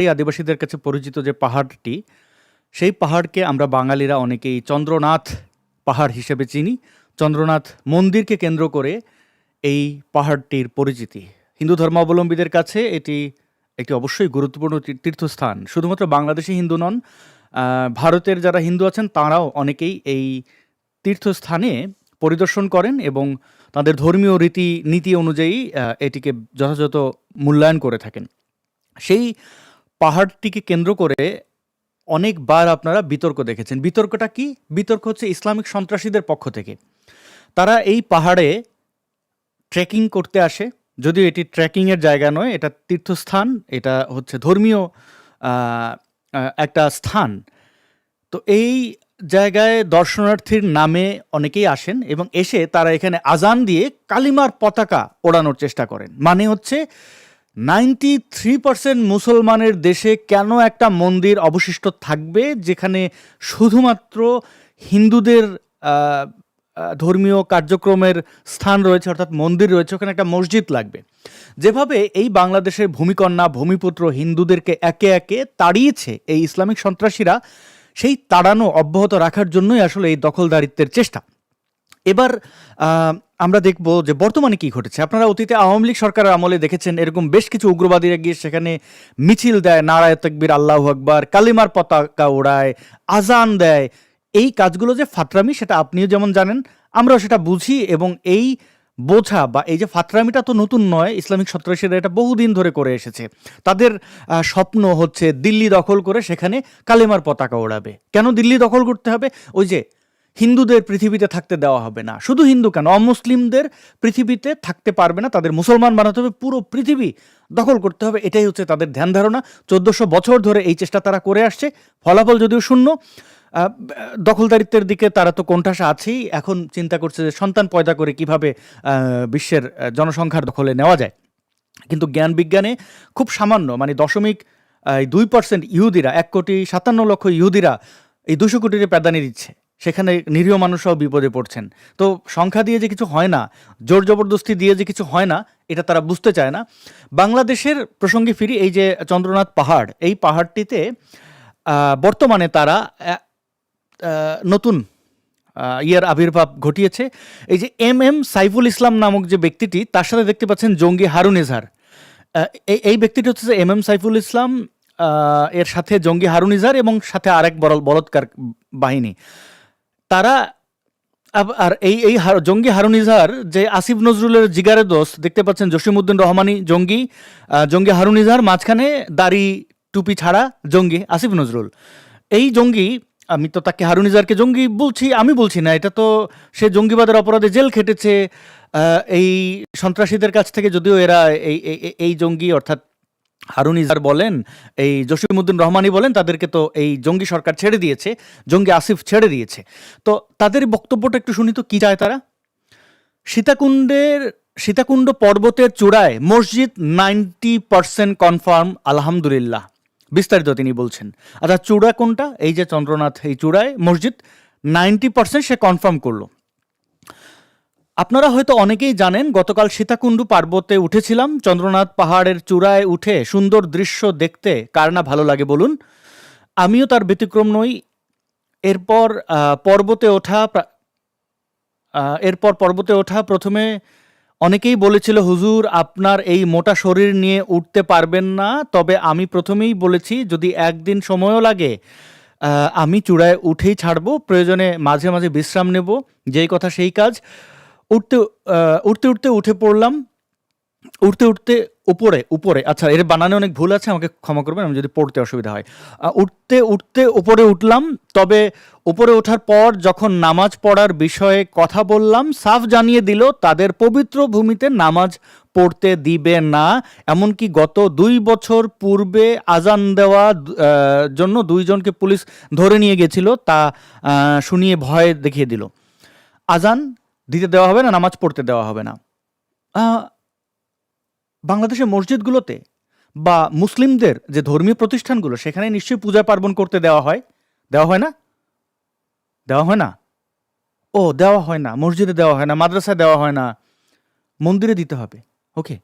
এই আদিবাসীদের কাছে পরিচিত যে পাহাড়টি, সেই পাহাড়কে আমরা বাঙালিরা অনেকেই চন্দ্রনাথ পাহাড় হিসেবে চিনি। চন্দ্রনাথ মন্দিরকে কেন্দ্র করে এই পাহাড়টির পরিচিতি। হিন্দু ধর্মাবলম্বীদের কাছে এটি একটি অবশ্যই গুরুত্বপূর্ণ তীর্থস্থান। শুধুমাত্র বাংলাদেশি হিন্দু নন, ভারতের যারা হিন্দু আছেন তাঁরাও অনেকেই এই তীর্থস্থানে পরিদর্শন করেন এবং তাদের ধর্মীয় রীতি-নীতি অনুযায়ী এটিকে যথাযথ মূল্যায়ন করে থাকেন। সেই পাহাড়টিকে কেন্দ্র করে অনেকবার আপনারা বিতর্ক দেখেছেন। বিতর্কটা কি? বিতর্ক হচ্ছে ইসলামিক সন্ত্রাসীদের পক্ষ থেকে। তারা এই পাহাড়ে ট্রেকিং করতে আসে, যদিও এটি ট্রেকিংয়ের জায়গা নয়, এটা তীর্থস্থান, এটা হচ্ছে ধর্মীয় একটা স্থান। তো এই জায়গায় দর্শনার্থীর নামে অনেকেই আসেন এবং এসে তারা এখানে আজান দিয়ে কালিমার পতাকা ওড়ানোর চেষ্টা করেন। মানে হচ্ছে 93% মুসলমানের দেশে কেন একটা মন্দির অবশিষ্ট থাকবে যেখানে শুধুমাত্র হিন্দুদের ধর্মীয় কার্যক্রমের স্থান রয়েছে, অর্থাৎ মন্দির রয়েছে, ওখানে একটা মসজিদ লাগবে। যেভাবে এই বাংলাদেশের ভূমিকন্যা ভূমিপুত্র হিন্দুদেরকে একে একে তাড়িয়েছে এই ইসলামিক সন্ত্রাসীরা, সেই তাড়ানো অব্যাহত রাখার জন্যই আসলে এই দখলদারিত্বের চেষ্টা। এবার আমরা দেখব যে বর্তমানে কি ঘটেছে। আপনারা অতীতে আওয়ামী লীগ সরকারের আমলে দেখেছেন এরকম বেশ কিছু উগ্রবাদীরা গিয়ে সেখানে মিছিল দেয়, নারায়ে তাকবীর, আল্লাহু আকবার, কালিমার পতাকা ওড়ায়, আজান দেয়। এই কাজগুলো যে ফাতরামি সেটা আপনিও যেমন জানেন, আমরাও সেটা বুঝি এবং এই বোঝা বা এই যে ফাতরামিটা তো নতুন নয়, ইসলামিক সন্ত্রাসীরা এটা বহুদিন ধরে করে এসেছে। তাদের স্বপ্ন হচ্ছে দিল্লি দখল করে সেখানে কালেমার পতাকা ওড়াবে। কেন দিল্লি দখল করতে হবে? ওই যে হিন্দুদের পৃথিবীতে থাকতে দেওয়া হবে না, শুধু হিন্দু কেন, অমুসলিমদের পৃথিবীতে থাকতে পারবে না, তাদের মুসলমান বানাতে হবে, পুরো পৃথিবী দখল করতে হবে, এটাই হচ্ছে তাদের ধ্যান ধারণা। 1400 বছর ধরে এই চেষ্টা তারা করে আসছে, ফলাফল যদিও শূন্য। দখলদারিত্বের দিকে তারা তো কোণঠাসা আছেই, এখন চিন্তা করছে যে সন্তান পয়দা করে কিভাবে বিশ্বের জনসংখ্যার দখলে নেওয়া যায়। কিন্তু জ্ঞান বিজ্ঞানে খুব সামান্য, মানে 0.2% ইহুদিরা, 1,57,00,000 ইহুদিরা এই 200 কোটির প্যাদানি দিচ্ছে, সেখানে নিরীহ মানুষরাও বিপদে পড়ছেন। তো সংখ্যা দিয়ে যে কিছু হয় না, জোর জবরদস্তি দিয়ে যে কিছু হয় না, এটা তারা বুঝতে চায় না। বাংলাদেশের প্রসঙ্গে ফিরি, এই যে চন্দ্রনাথ পাহাড়, এই পাহাড়টিতে বর্তমানে তারা নতুন ইয়ের আবির্ভাব ঘটিয়েছে। এই যে এম সাইফুল ইসলাম নামক যে ব্যক্তিটি, তার সাথে দেখতে পাচ্ছেন জঙ্গি হারুন ইজহার। এই ব্যক্তিটি হচ্ছে এম সাইফুল ইসলাম, এর সাথে জঙ্গি হারুন ইজহার এবং সাথে আরেক বলৎকার বাহিনী। তারা আর এই জঙ্গি হারুন ইজহার যে আসিফ নজরুলের জিগারের দোস্ত, দেখতে পাচ্ছেন জসিমউদ্দিন রহমানি জঙ্গি হারুন ইজহার, মাঝখানে দাড়ি টুপি ছাড়া জঙ্গি আসিফ নজরুল। এই জঙ্গি, আমি তো তাকে হারুন ইজহারকে জঙ্গি বলছি, আমি বলছি না, এটা তো সে জঙ্গিবাদের অপরাধে জেল খেটেছে এই সন্ত্রাসীদের কাছ থেকে। যদিও এরা এই জঙ্গি অর্থাৎ হারুন ইজহার বলেন, এই জসিমউদ্দিন রহমানি বলেন, তাদেরকে তো এই জঙ্গি সরকার ছেড়ে দিয়েছে, জঙ্গি আসিফ ছেড়ে দিয়েছে। তো তাদের বক্তব্যটা একটু শুনি তো, কি চায় তারা। সীতাকুণ্ড পর্বতের চূড়ায় মসজিদ 90% কনফার্ম, আলহামদুলিল্লাহ। বিস্তারিত তিনি বলছেন। আচ্ছা, চূড়া কোনটা? এই যে চন্দ্রনাথ, এই চূড়ায় মসজিদ 90% সে কনফার্ম করলো। আপনারা হয়তো অনেকেই জানেন, গতকাল সীতাকুণ্ড পর্বতে উঠেছিলাম। চন্দ্রনাথ পাহাড়ের চূড়ায় উঠে সুন্দর দৃশ্য দেখতে কার না ভালো লাগে বলুন? আমিও তার ব্যতিক্রম নই। এরপর পর্বতে ওঠা প্রথমে অনেকেই বলেছিল, হুজুর আপনার এই মোটা শরীর নিয়ে উঠতে পারবেন না। তবে আমি প্রথমেই বলেছি যদি একদিন সময়ও লাগে আমি চূড়ায় উঠেই ছাড়বো, প্রয়োজনে মাঝে মাঝে বিশ্রাম নেব, যেই কথা সেই কাজ। উঠতে উঠে পড়লাম, উঠতে উপরে, আচ্ছা এর বানানে অনেক ভুল আছে, আমাকে ক্ষমা করবেন আমি যদি পড়তে অসুবিধা হয়। উঠতে উপরে উঠলাম, তবে উপরে ওঠার পর যখন নামাজ পড়ার বিষয়ে কথা বললাম, সাফ জানিয়ে দিল তাদের পবিত্র ভূমিতে নামাজ পড়তে দিবে না। এমনকি গত 2 বছর পূর্বে আজান দেওয়া জন্য 2 জনকে পুলিশ ধরে নিয়ে গেছিল, তা শুনিয়ে ভয় দেখিয়ে দিল। আজান দিতে দেওয়া হবে না, নামাজ পড়তে দেওয়া হবে না। বাংলাদেশের মসজিদগুলোতে বা মুসলিমদের যে ধর্মীয় প্রতিষ্ঠানগুলো, সেখানে নিশ্চয়ই পূজা পার্বণ করতে দেওয়া হয় না? দেওয়া হয় না? ও, দেওয়া হয় না, মসজিদে দেওয়া হয় না, মাদ্রাসায় দেওয়া হয় না, মন্দিরে দিতে হবে। ওকে।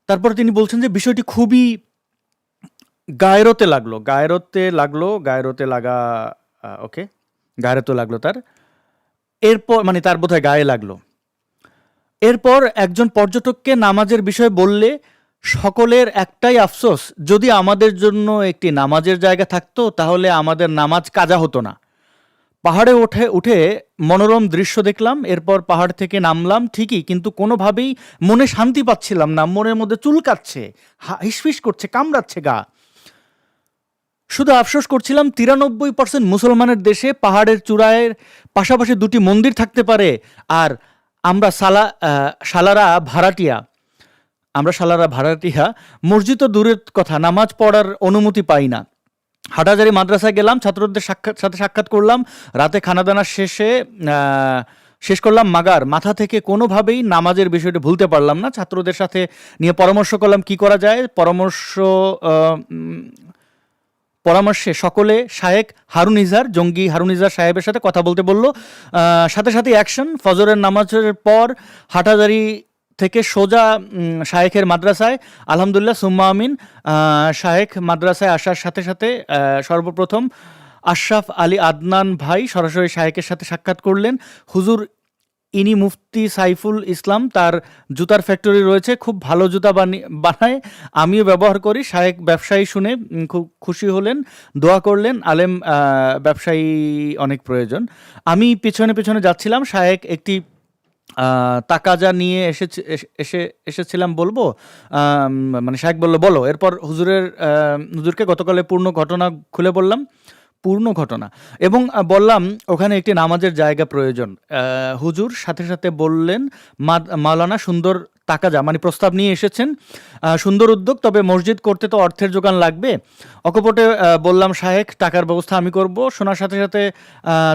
তারপর তিনি বলছেন যে বিষয়টি খুবই গায়রোতে লাগলো, গায়রোতে লাগলো, গায়রোতে লাগা, ওকে, গায়রোতে লাগলো তার। এরপর মানে তার বোধহয় গায়ে লাগলো। এরপর একজন পর্যটককে নামাজের বিষয়ে বললে সকলের একটাই আফসোস, যদি আমাদের জন্য একটি নামাজের জায়গা থাকতো তাহলে আমাদের নামাজ কাজা হতো না। পাহাড়ে উঠে মনোরম দৃশ্য দেখলাম, এরপর পাহাড় থেকে নামলাম ঠিকই, কিন্তু কোনোভাবেই মনে শান্তি পাচ্ছিলাম না। মনের মধ্যে চুলকাচ্ছে, হিসফিস করছে, কামড়াচ্ছে গা। শুধু আফসোস করছিলাম 93% মুসলমানের দেশে পাহাড়ের চূড়ায় পাশাপাশি দুটি মন্দির থাকতে পারে, আর আমরা শালারা ভাড়াটিয়া মসজিদ তো দূরের কথা, নামাজ পড়ার অনুমতি পাই না। হাটাজারি মাদ্রাসায় গেলাম, ছাত্রদের সাথে সাক্ষাৎ করলাম, রাতে খানাদানা শেষ করলাম মাগার। মাথা থেকে কোনোভাবেই নামাজের বিষয়টি ভুলতে পারলাম না। ছাত্রদের সাথে নিয়ে পরামর্শ করলাম কি করা যায়। পরামর্শে সকলে শায়েক হারুন ইজার, জঙ্গি হারুন ইজার সাহেবের সাথে কথা বলতে বলল। সাথে সাথে অ্যাকশন। ফজরের নামাজের পর হাটাজারি থেকে সোজা শায়েখের মাদ্রাসায়, আলহামদুলিল্লাহ সুম্মা আমিন। শায়েখ মাদ্রাসায় আসার সাথে সাথে সর্বপ্রথম আশরাফ আলী আদনান ভাই সরাসরি শায়েখের সাথে সাক্ষাৎ করলেন। হুজুর ইনি মুফতি সাইফুল ইসলাম, তার জুতার ফ্যাক্টরি রয়েছে, খুব ভালো জুতা বানায়, আমিও ব্যবহার করি। শায়েক ব্যবসায়ী শুনে খুব খুশি হলেন, দোয়া করলেন। আলেম ব্যবসায়ী অনেক প্রয়োজন। আমি পেছনে পেছনে যাচ্ছিলাম। শায়েক একটি তাকাজা নিয়ে এসেছিলাম বলবো, মানে শায়েক বলল বলো। এরপর হুজুরকে গতকালের পূর্ণ ঘটনা খুলে বললাম, পূর্ণ ঘটনা, এবং বললাম ওখানে একটি নামাজের জায়গা প্রয়োজন। হুজুর সাথে সাথে বললেন, মাওলানা সুন্দর তাকাজা মানে প্রস্তাব নিয়ে এসেছেন, সুন্দর উদ্যোগ, তবে মসজিদ করতে তো অর্থের যোগান লাগবে। অকপটে বললাম, শায়েখ টাকার ব্যবস্থা আমি করব। শোনার সাথে সাথে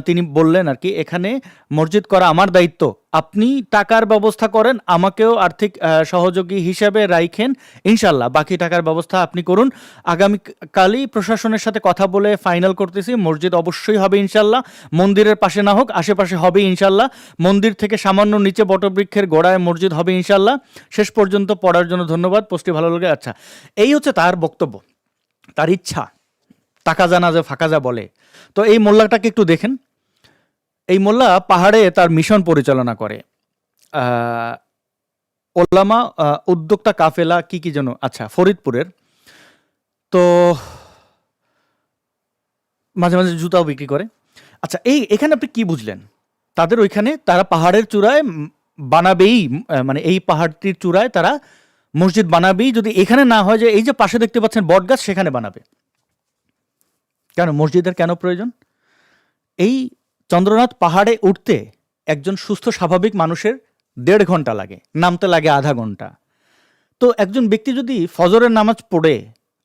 তিনি বললেন আর কি, এখানে মসজিদ করা আমার দায়িত্ব, আপনি টাকার ব্যবস্থা করেন, আমাকেও আর্থিক সহযোগী হিসেবে রাইখেন ইনশাল্লাহ, বাকি টাকার ব্যবস্থা আপনি করুন। আগামীকালই প্রশাসনের সাথে কথা বলে ফাইনাল করতেছি, মসজিদ অবশ্যই হবে ইনশাল্লাহ। মন্দিরের পাশে না হোক, আশেপাশে হবে ইনশাল্লাহ। মন্দির থেকে সামান্য নিচে বটবৃক্ষের গোড়ায় মসজিদ হবে ইনশাল্লাহ। শেষ পর্যন্ত পড়ার জন্য ধন্যবাদ, পোস্টটি ভালো লাগে। আচ্ছা, এই হচ্ছে তার বক্তব্য, তার ইচ্ছা, টাকা জানা যে ফাঁকা যা বলে। তো এই মোল্লাটাকে একটু দেখেন। এই মোল্লা পাহাড়ে তার মিশন পরিচালনা করে। ওলামা উদ্যোক্তা কাফেলা কি যেন, আচ্ছা ফরিদপুরের। তো মাঝে মাঝে জুতাও বিক্রি করে। আচ্ছা, এখানে আপনি কি বুঝলেন? তাদের ওইখানে তারা পাহাড়ের চূড়ায় বানাবেই, মানে এই পাহাড়টির চূড়ায় তারা মসজিদ বানাবেই, যদি এখানে না হয় যে এই যে পাশে দেখতে পাচ্ছেন বটগাছ, সেখানে বানাবে। কেন মসজিদের কেন প্রয়োজন? এই চন্দ্রনাথ পাহাড়ে উঠতে একজন সুস্থ স্বাভাবিক মানুষের 1.5 ঘন্টা লাগে, নামতে লাগে আধা ঘন্টা। তো একজন ব্যক্তি যদি ফজরের নামাজ পড়ে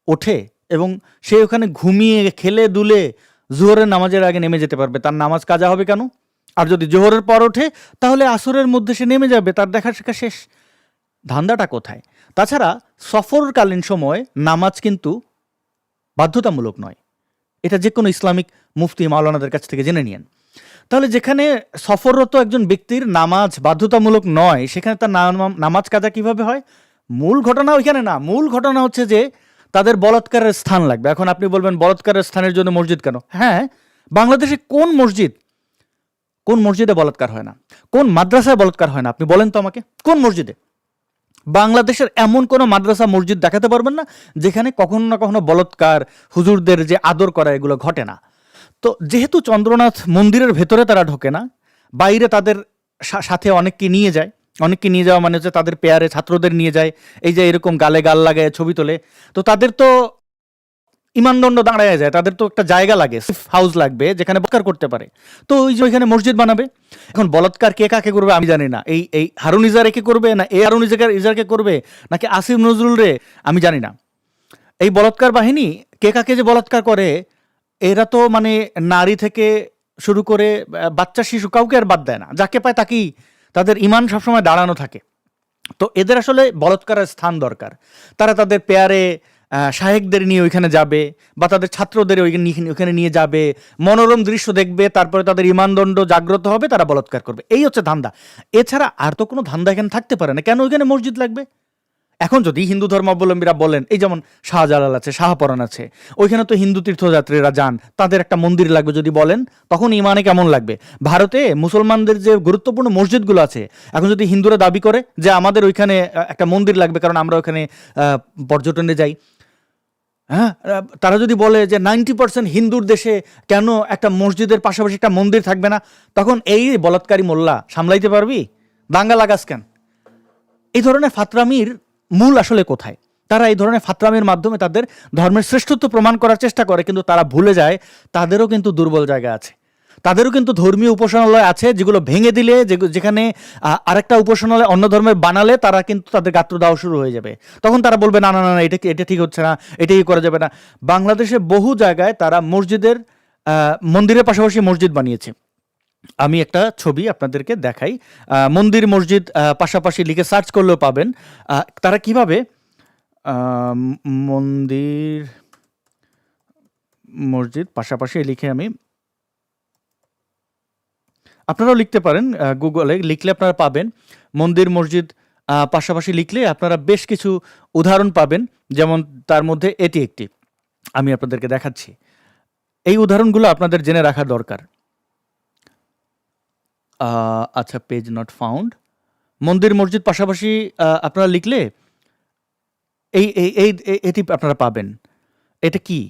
ওঠে এবং সে ওখানে ঘুমিয়ে খেলে দুলে জোহরের নামাজের আগে নেমে যেতে পারবে, তার নামাজ কাজা হবে কেন? আর যদি জোহরের পর ওঠে তাহলে আসরের মধ্যে সে নেমে যাবে, তার দেখা শেখা শেষ। ধান্দাটা কোথায়? তাছাড়া সফরকালীন সময় নামাজ কিন্তু বাধ্যতামূলক নয়, এটা যে কোনো ইসলামিক মুফতি মাওলানাদের কাছ থেকে জেনে নিয়েন। তাহলে যেখানে সফররত একজন ব্যক্তির নামাজ বাধ্যতামূলক নয়, সেখানে তার নামাজ কাজা কিভাবে হয়? মূল ঘটনা ওইখানে না, মূল ঘটনা হচ্ছে যে তাদের বলাৎকারের স্থান লাগবে। এখন আপনি বলবেন বলাৎকারের স্থানের জন্য মসজিদ কেন? হ্যাঁ, বাংলাদেশে কোন মসজিদে বলাৎকার হয় না? কোন মাদ্রাসায় বলাৎকার হয় না? আপনি বলেন তো আমাকে, কোন মসজিদে? বাংলাদেশের এমন কোনো মাদ্রাসা মসজিদ দেখাতে পারবেন না যেখানে কখনো না কখনো বলাৎকার, হুজুরদের যে আদর করা, এগুলো ঘটে না। তো যেহেতু চন্দ্রনাথ মন্দিরের ভেতরে তারা ঢোকে না, বাইরে তাদের সাথে অনেককে নিয়ে যাওয়া মানে হচ্ছে তাদের পেয়ারে ছাত্রদের নিয়ে যায়, এই যে এরকম গালে গাল লাগায় ছবি তোলে। তো তাদের তো ইমানদণ্ড দাঁড়ায় যায়, তাদের তো একটা জায়গা লাগে, হাউস লাগবে যেখানে বলাৎকার করতে পারে। তো ওই যে ওইখানে মসজিদ বানাবে। এখন বলাৎকার কে কাকে করবে আমি জানি না, এই হারুন ইজার একে করবে, না এই হারুন ইজারকে করবে, নাকি আসিফ নজরুল রে, আমি জানি না। এই বলাৎকার বাহিনী কে কাকে যে বলাৎকার করে, এরা তো মানে নারী থেকে শুরু করে বাচ্চা শিশু কাউকে আর বাদ দেয় না, যাকে পায় তাকেই, তাদের ইমান সবসময় দাঁড়ানো থাকে। তো এদের আসলে বলাৎকারের স্থান দরকার। তারা তাদের পেয়ারে শায়েকদের নিয়ে ওইখানে যাবে, বা তাদের ছাত্রদের ওইখানে নিয়ে যাবে, মনোরম দৃশ্য দেখবে, তারপরে তাদের ইমানদণ্ড জাগ্রত হবে, তারা বলাৎকার করবে। এই হচ্ছে ধান্দা। এছাড়া আর তো কোনো ধান্দা এখানে থাকতে পারে না। কেন ওইখানে মসজিদ লাগবে? এখন যদি হিন্দু ধর্মাবলম্বীরা বলেন, এই যেমন শাহজালাল আছে, শাহপরান আছে, ওইখানে তো হিন্দু তীর্থযাত্রীরা যান, তাদের একটা মন্দির লাগবে যদি বলেন, তখন ইমানে কেমন লাগবে? ভারতে মুসলমানদের যে গুরুত্বপূর্ণ মসজিদগুলো আছে, এখন যদি হিন্দুরা দাবি করে যে আমাদের ওইখানে একটা মন্দির লাগবে কারণ আমরা ওইখানে পর্যটনে যাই, হ্যাঁ, তারা যদি বলে যে 90% হিন্দুর দেশে কেন একটা মসজিদের পাশাপাশি একটা মন্দির থাকবে না, তখন এই বলাৎকারী মোল্লা সামলাইতে পারবি? দাঙ্গা লাগাস কেন? এই ধরনের ফাতরামির মূল আসলে কোথায়? তারা এই ধরনের ফাতরামির মাধ্যমে তাদের ধর্মের শ্রেষ্ঠত্ব প্রমাণ করার চেষ্টা করে, কিন্তু তারা ভুলে যায় তাদেরও কিন্তু দুর্বল জায়গা আছে, তাদেরও কিন্তু ধর্মীয় উপাসনালয় আছে যেগুলো ভেঙে দিলে, যেখানে আরেকটা উপাসনালয় অন্য ধর্মের বানালে তারা কিন্তু তাদের গাত্র দেওয়া শুরু হয়ে যাবে। তখন তারা বলবে না না না, এটা ঠিক হচ্ছে না, এটাই করা যাবে না। বাংলাদেশে বহু জায়গায় তারা মন্দিরের পাশাপাশি মসজিদ বানিয়েছে। আমি একটা ছবি আপনাদেরকে দেখাই, মন্দির মসজিদ পাশাপাশি লিখে সার্চ করলেও পাবেন। তারা কিভাবে মন্দির মসজিদ পাশাপাশি লিখে, আপনারাও লিখতে পারেন, গুগলে লিখলে আপনারা পাবেন মন্দির মসজিদ পাশাপাশি লিখলে আপনারা বেশ কিছু উদাহরণ পাবেন। যেমন তার মধ্যে এটি একটি, আমি আপনাদেরকে দেখাচ্ছি। এই উদাহরণগুলো আপনাদের জেনে রাখা দরকার। আচ্ছা, পেজ নট ফাউন্ড। মন্দির মসজিদ পাশাপাশি আপনারা লিখলে এটি আপনারা পাবেন। এটা কি?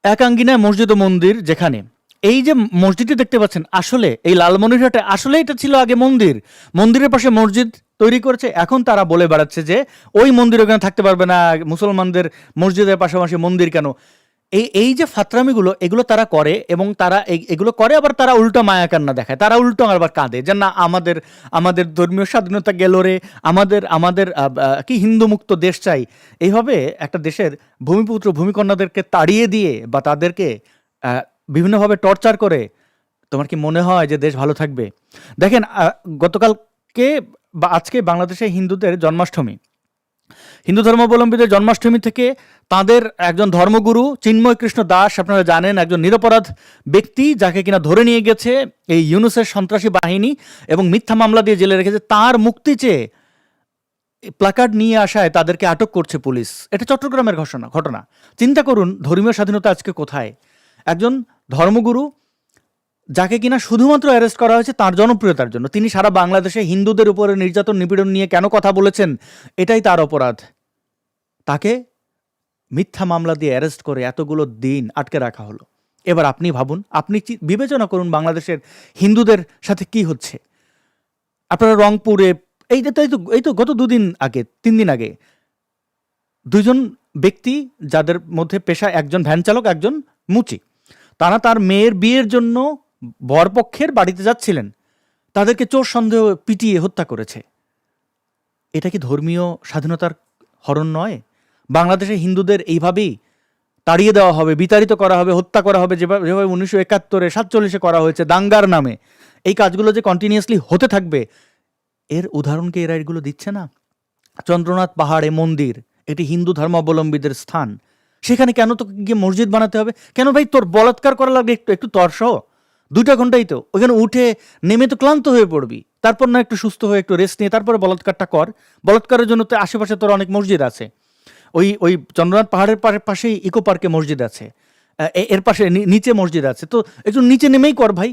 একাঙ্গিনায় মসজিদ ও মন্দির, যেখানে এই যে মসজিদটি দেখতে পাচ্ছেন, আসলে এই লালমনিরহাটে আসলে এটা ছিল আগে মন্দির, মন্দিরের পাশে মসজিদ তৈরি করেছে। এখন তারা বলে বেড়াচ্ছে যে ওই মন্দির ওখানে থাকতে পারবে না, মুসলমানদের মসজিদের পাশাপাশি মন্দির কেন? এই যে ফাতরামিগুলো, এগুলো তারা করে, এবং তারা এগুলো করে আবার তারা উল্টো মায়া কান্না দেখায়, তারা উল্টো আবার কাঁদে যে না, আমাদের ধর্মীয় স্বাধীনতা গেল রে, আমাদের কি হিন্দু মুক্ত দেশ চাই। এইভাবে একটা দেশের ভূমিপুত্র ভূমিকন্যাদেরকে তাড়িয়ে দিয়ে বা তাদেরকে বিভিন্নভাবে টর্চার করে তোমার কি মনে হয় যে দেশ ভালো থাকবে? দেখেন, গতকালকে বা আজকে বাংলাদেশে হিন্দুদের জন্মাষ্টমী, হিন্দু ধর্মাবলম্বীদের জন্মাষ্টমী থেকে তাদের একজন ধর্মগুরু চিন্ময় কৃষ্ণ দাস, আপনারা জানেন, একজন নিরপরাধ ব্যক্তি যাকে কিনা ধরে নিয়ে গেছে এই ইউনূসের সন্ত্রাসী বাহিনী এবং মিথ্যা মামলা দিয়ে জেলে রেখেছে, তার মুক্তি চেয়ে প্ল্যাকার্ড নিয়ে আসায় তাদেরকে আটক করছে পুলিশ। এটা চট্টগ্রামের ঘটনা। চিন্তা করুন ধর্মীয় স্বাধীনতা আজকে কোথায়? একজন ধর্মগুরু যাকে কিনা শুধুমাত্র অ্যারেস্ট করা হয়েছে তার জনপ্রিয়তার জন্য, তিনি সারা বাংলাদেশে হিন্দুদের উপরে নির্যাতন নিপীড়ন নিয়ে কেন কথা বলেছেন, এটাই তার অপরাধ। তাকে মিথ্যা মামলা দিয়ে অ্যারেস্ট করে এতগুলো দিন আটকে রাখা হলো। এবার আপনি ভাবুন, আপনি বিবেচনা করুন বাংলাদেশের হিন্দুদের সাথে কি হচ্ছে। আপনারা রংপুরে এই তো গত 3 দিন আগে দুইজন ব্যক্তি, যাদের মধ্যে পেশা একজন ভ্যান চালক, একজন মুচি, তারা তার মেয়ের বিয়ের জন্য বরপক্ষের বাড়িতে যাচ্ছিলেন, তাদেরকে চোর সন্দেহ পিটিয়ে হত্যা করেছে। এটা কি ধর্মীয় স্বাধীনতার হরণ নয়? বাংলাদেশে হিন্দুদের এইভাবেই তাড়িয়ে দেওয়া হবে, বিতাড়িত করা হবে, হত্যা করা হবে, যেভাবে 1971-এ 47-এ করা হয়েছে দাঙ্গার নামে। এই কাজগুলো যে কন্টিনিউয়াসলি হতে থাকবে, এর উদাহরণকে এরা এগুলো দিচ্ছে না? চন্দ্রনাথ পাহাড়ে মন্দির, এটি হিন্দু ধর্মাবলম্বীদের স্থান, সেখানে কেন তোকে গিয়ে মসজিদ বানাতে হবে? কেন ভাই? তোর বলাৎকার করা লাগবে একটু তরসহ 2টা ঘন্টাই তো, ওখানে উঠে নেমে তো ক্লান্ত হয়ে পড়বি, তারপর না একটু সুস্থ হয়ে একটু রেস্ট নিয়ে তারপরে বলাৎকারটা কর। বলাৎকারের জন্য তো আশেপাশে তোর অনেক মসজিদ আছে, ওই চন্দ্রনাথ পাহাড়ের পাশেই ইকো পার্কে মসজিদ আছে, এর পাশে নিচে মসজিদ আছে, তো একটু নিচে নেমেই কর ভাই।